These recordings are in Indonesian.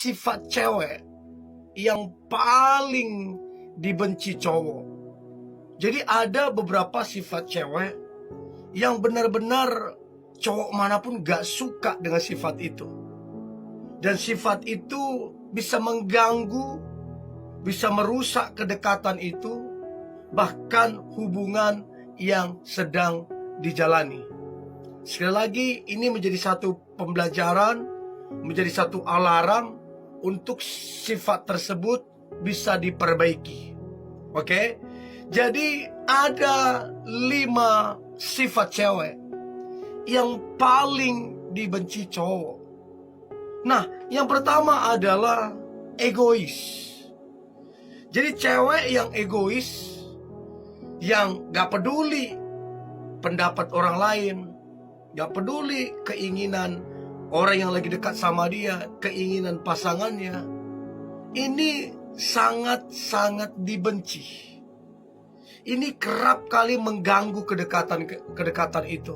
sifat cewek yang paling dibenci cowok. Jadi ada beberapa sifat cewek yang benar-benar cowok manapun gak suka dengan sifat itu. Dan sifat itu bisa mengganggu, bisa merusak kedekatan itu, bahkan hubungan yang sedang dijalani. Sekali lagi, ini menjadi satu pembelajaran, menjadi satu alarm untuk sifat tersebut bisa diperbaiki. Oke? Jadi ada 5 sifat cewek yang paling dibenci cowok. Nah, yang pertama adalah egois. Jadi cewek yang egois, yang gak peduli pendapat orang lain, gak peduli keinginan orang yang lagi dekat sama dia, keinginan pasangannya, ini sangat-sangat dibenci. Ini kerap kali mengganggu kedekatan itu.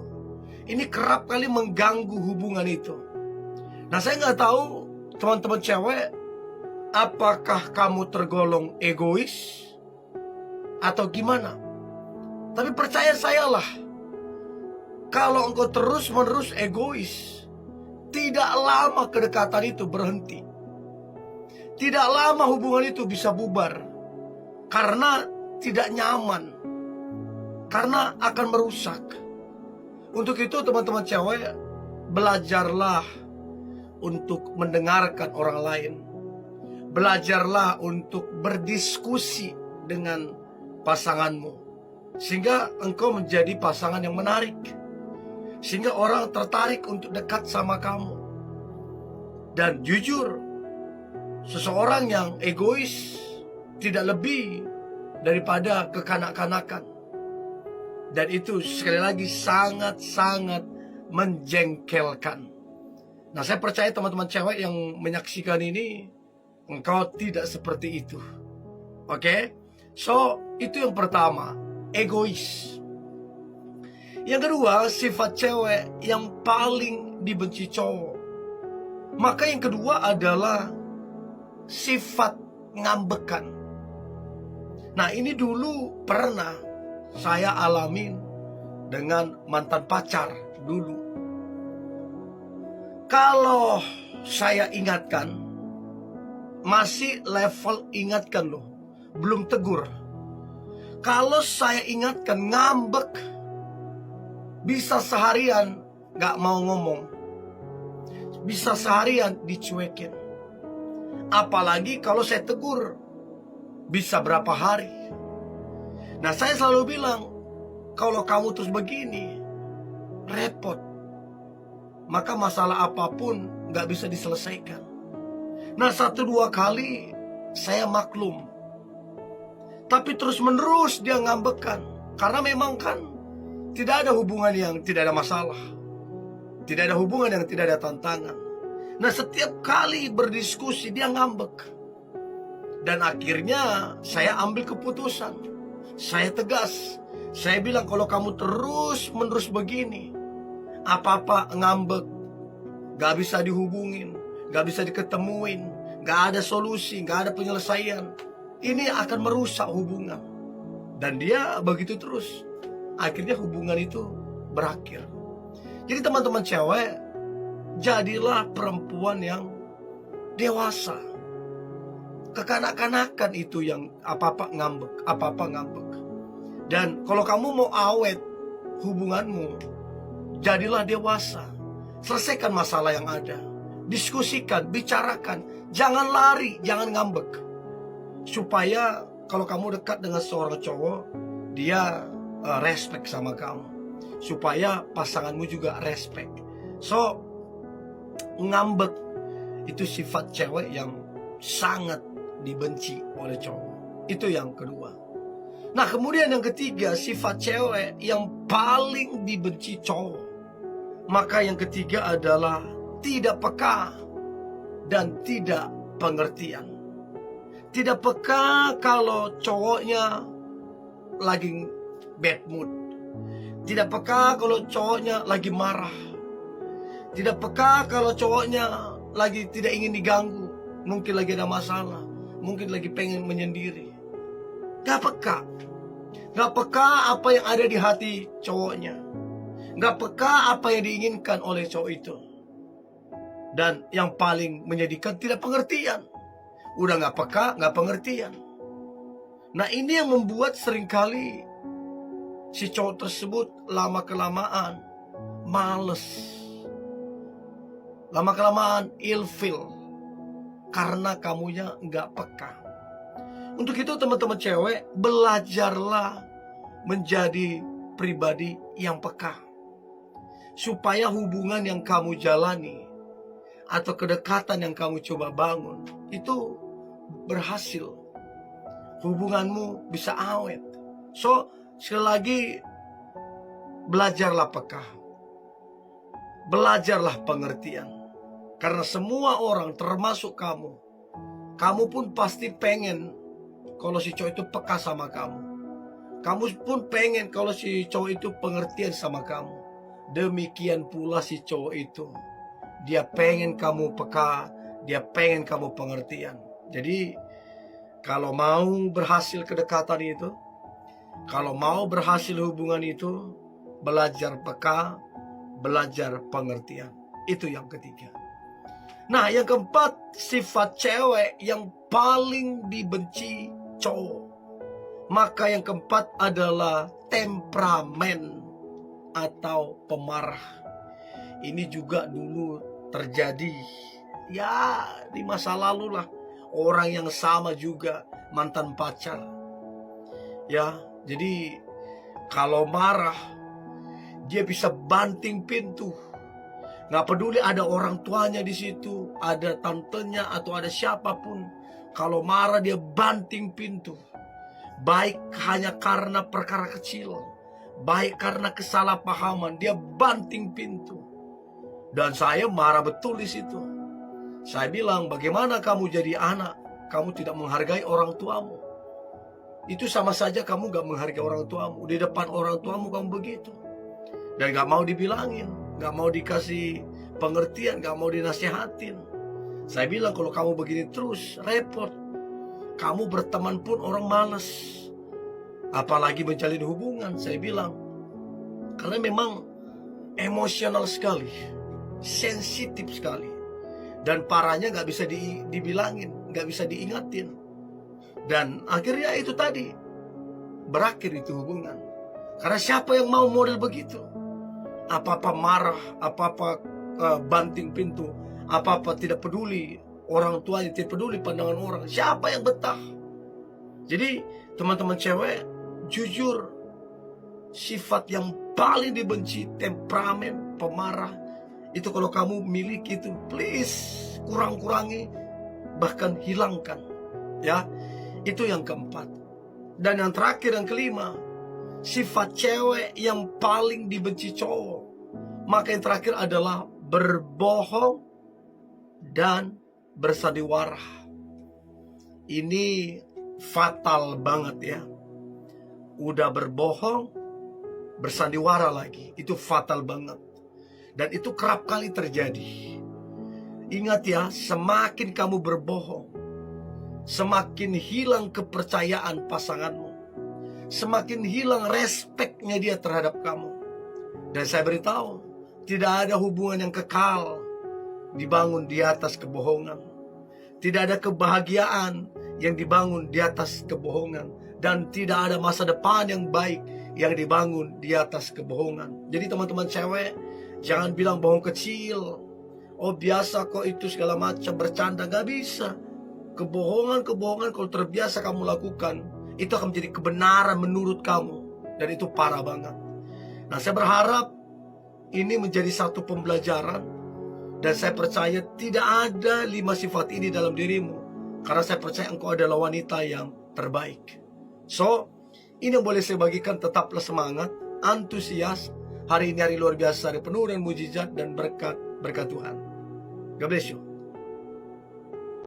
Ini kerap kali mengganggu hubungan itu. Nah, saya nggak tahu teman-teman cewek, apakah kamu tergolong egois atau gimana? Tapi percaya sayalah, kalau engkau terus-menerus egois, tidak lama kedekatan itu berhenti. Tidak lama hubungan itu bisa bubar. Karena tidak nyaman. Karena akan merusak. Untuk itu teman-teman cewek, belajarlah untuk mendengarkan orang lain. Belajarlah untuk berdiskusi dengan pasanganmu. Sehingga engkau menjadi pasangan yang menarik. Sehingga orang tertarik untuk dekat sama kamu. Dan jujur, seseorang yang egois tidak lebih daripada kekanak-kanakan. Dan itu sekali lagi sangat-sangat menjengkelkan. Nah, saya percaya teman-teman cewek yang menyaksikan ini, engkau tidak seperti itu. Oke? So, itu yang pertama, egois. Yang kedua, sifat cewek yang paling dibenci cowok. Maka yang kedua adalah sifat ngambekan. Nah, ini dulu pernah saya alamin dengan mantan pacar dulu. Kalau saya ingatkan, masih level ingatkan loh, belum tegur. Kalau saya ingatkan ngambek, bisa seharian gak mau ngomong, bisa seharian dicuekin. Apalagi kalau saya tegur, bisa berapa hari. Nah, saya selalu bilang, kalau kamu terus begini, repot. Maka masalah apapun gak bisa diselesaikan. Nah, 1-2 kali saya maklum. Tapi terus menerus dia ngambekan. Karena memang kan tidak ada hubungan yang tidak ada masalah. Tidak ada hubungan yang tidak ada tantangan. Nah, setiap kali berdiskusi dia ngambek. Dan akhirnya saya ambil keputusan. Saya tegas. Saya bilang, kalau kamu terus-menerus begini, apa-apa ngambek, gak bisa dihubungin, gak bisa diketemuin, gak ada solusi, gak ada penyelesaian, ini akan merusak hubungan. Dan dia begitu terus. Akhirnya hubungan itu berakhir. Jadi teman-teman cewek, jadilah perempuan yang dewasa. Kekanak-kanakan itu yang apa-apa ngambek, apa-apa ngambek. Dan kalau kamu mau awet hubunganmu, jadilah dewasa. Selesaikan masalah yang ada. Diskusikan, bicarakan. Jangan lari, jangan ngambek. Supaya kalau kamu dekat dengan seorang cowok, dia respect sama kamu. Supaya pasanganmu juga respect. So, ngambek itu sifat cewek yang sangat dibenci oleh cowok. Itu yang kedua. Nah, kemudian yang ketiga, sifat cewek yang paling dibenci cowok. Maka yang ketiga adalah tidak peka dan tidak pengertian. Tidak peka kalau cowoknya lagi bad mood. Tidak peka kalau cowoknya lagi marah. Tidak peka kalau cowoknya lagi tidak ingin diganggu. mungkin lagi ada masalah, mungkin lagi pengen menyendiri. Gak peka. Gak peka apa yang ada di hati cowoknya. Gak peka apa yang diinginkan oleh cowok itu. Dan yang paling menyedihkan, tidak pengertian. Udah gak peka, gak pengertian. Nah, ini yang membuat seringkali si cowok tersebut lama-kelamaan males. Lama-kelamaan ilfil. Karena kamunya gak peka. Untuk itu teman-teman cewek, belajarlah menjadi pribadi yang peka. Supaya hubungan yang kamu jalani atau kedekatan yang kamu coba bangun itu berhasil. Hubunganmu bisa awet. So, sekali lagi, belajarlah peka. Belajarlah pengertian. Karena semua orang termasuk kamu pun pasti pengen kalau si cowok itu peka sama kamu. Kamu pun pengen kalau si cowok itu pengertian sama kamu. Demikian pula si cowok itu. Dia pengen kamu peka, dia pengen kamu pengertian. Jadi, kalau mau berhasil kedekatan itu, kalau mau berhasil hubungan itu, belajar peka, belajar pengertian. Itu yang ketiga. Nah, yang keempat, sifat cewek yang paling dibenci cowok. Maka yang keempat adalah temperamen atau pemarah. Ini juga dulu terjadi ya di masa lalu lah. Orang yang sama juga mantan pacar. Ya, jadi kalau marah dia bisa banting pintu. Nggak peduli ada orang tuanya di situ, ada tantenya atau ada siapapun. Kalau marah dia banting pintu. Baik hanya karena perkara kecil, baik karena kesalahpahaman, dia banting pintu. Dan saya marah betul di situ. Saya bilang, bagaimana kamu jadi anak, kamu tidak menghargai orang tuamu. Itu sama saja kamu gak menghargai orang tuamu. Di depan orang tuamu kamu begitu. Dan gak mau dibilangin, gak mau dikasih pengertian, gak mau dinasihatin. Saya bilang kalau kamu begini terus, repot. Kamu berteman pun orang malas. Apalagi menjalin hubungan, saya bilang. Karena memang emosional sekali, sensitif sekali. Dan parahnya gak bisa dibilangin, gak bisa diingatin. Dan akhirnya itu tadi, berakhir itu hubungan. Karena siapa yang mau model begitu? Apa-apa marah, apa-apa banting pintu, apa-apa tidak peduli orang tuanya, tidak peduli pandangan orang. Siapa yang betah? Jadi teman-teman cewek, jujur, sifat yang paling dibenci, temperamen, pemarah, itu kalau kamu miliki itu, please kurang-kurangi, bahkan hilangkan. Ya, itu yang keempat. Dan yang terakhir, yang kelima, sifat cewek yang paling dibenci cowok. Maka yang terakhir adalah berbohong dan bersandiwara. Ini fatal banget ya. Udah berbohong, bersandiwara lagi. Itu fatal banget. Dan itu kerap kali terjadi. Ingat ya, semakin kamu berbohong, semakin hilang kepercayaan pasanganmu, semakin hilang respeknya dia terhadap kamu. Dan saya beritahu, tidak ada hubungan yang kekal dibangun di atas kebohongan. Tidak ada kebahagiaan yang dibangun di atas kebohongan. Dan tidak ada masa depan yang baik yang dibangun di atas kebohongan. Jadi teman-teman cewek, jangan bilang bohong kecil. Oh biasa kok itu segala macam, bercanda. Gak bisa. Kebohongan-kebohongan kalau terbiasa kamu lakukan, itu akan menjadi kebenaran menurut kamu. Dan itu parah banget. Nah, saya berharap ini menjadi satu pembelajaran. Dan saya percaya tidak ada 5 sifat ini dalam dirimu. Karena saya percaya engkau adalah wanita yang terbaik. So, ini yang boleh saya bagikan. Tetaplah semangat, antusias. Hari ini hari luar biasa, hari penuh dengan mujizat dan berkat Tuhan. God bless you.